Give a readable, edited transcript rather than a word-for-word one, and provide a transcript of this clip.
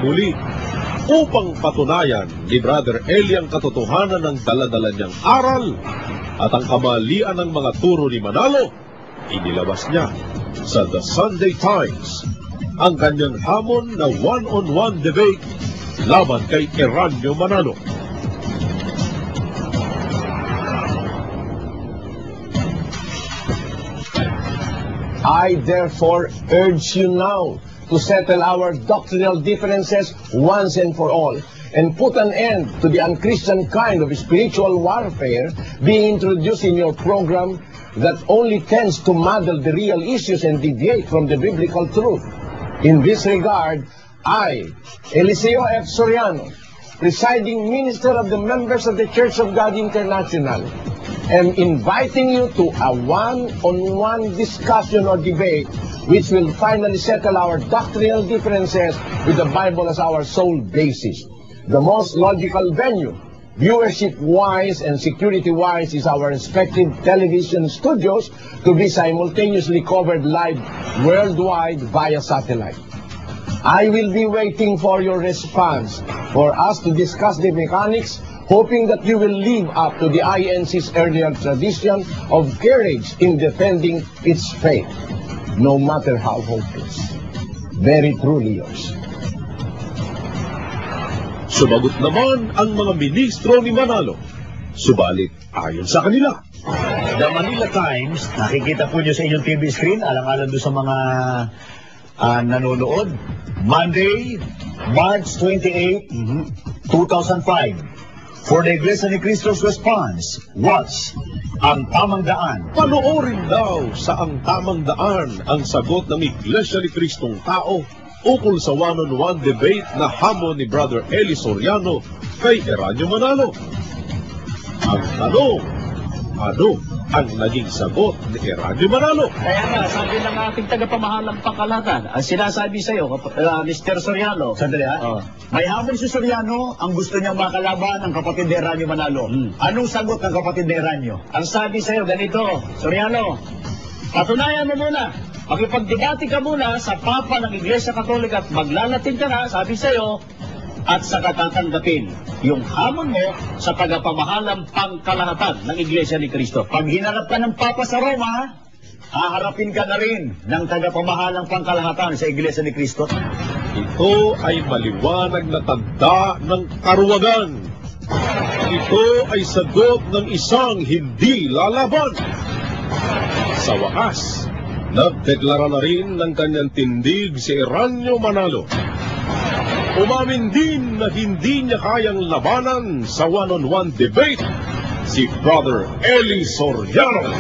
muli upang patunayan ni Brother Eli ang katotohanan ng daladala niyang aral at ang kamalian ng mga turo ni Manalo. Inilabas niya sa The Sunday Times ang kanyang hamon na one-on-one debate laban kay Eranio Manalo. I therefore urge you now to settle our doctrinal differences once and for all, and put an end to the unchristian kind of spiritual warfare being introduced in your program that only tends to muddle the real issues and deviate from the biblical truth. In this regard, I, Eliseo F. Soriano, presiding minister of the members of the Church of God International, am inviting you to a one-on-one discussion or debate which will finally settle our doctrinal differences with the Bible as our sole basis. The most logical venue, viewership-wise and security-wise, is our respective television studios to be simultaneously covered live worldwide via satellite. I will be waiting for your response for us to discuss the mechanics, hoping that you will live up to the INC's earlier tradition of courage in defending its faith, no matter how hopeless. Very truly yours. Sumagot naman ang mga ministro ni Manalo, subalit ayon sa kanila. The Manila Times, nakikita po nyo sa inyong TV screen, alang-alang doon sa mga nanonood, Monday, March 28, 2005. For the Iglesia ni Cristo's response was ang tamang daan. Panoorin daw sa ang tamang daan ang sagot ng Iglesia ni Cristong Tao ukol sa one-on-one debate na hamon ni Brother Eli Soriano kay Eranio Manalo. Ang tanong, ano ang naging sagot ni Eranio Manalo? Kaya nga, sabi ng ating tagapamahalang pangkalahatan, ang sinasabi sa iyo, Mr. Soriano, Sandali may hamon si Soriano, ang gusto niyang makalaban ang kapatid ni Eranio Manalo. Anong sagot ng kapatid ni Eranio? Ang sabi sa iyo, ganito, Soriano, patunayan mo muna, makipagdebate ka muna sa Papa ng Iglesia Katolika at maglalatin ka na, sabi sa iyo, at saka tatanggapin yung hamon mo sa tagapamahalang pangkalahatan ng Iglesia ni Cristo. Pag hinarap ka ng Papa sa Roma, haharapin ka na rin ng tagapamahalang pangkalahatan sa Iglesia ni Cristo. Ito ay maliwanag na tanda ng karuwagan. Ito ay sagot ng isang hindi lalaban. Sa wakas, nagdeklara na rin ng kanyang tindig si Eranio Manalo. Umamin din na hindi niya kayang labanan sa one-on-one debate si Brother Eli Soriano.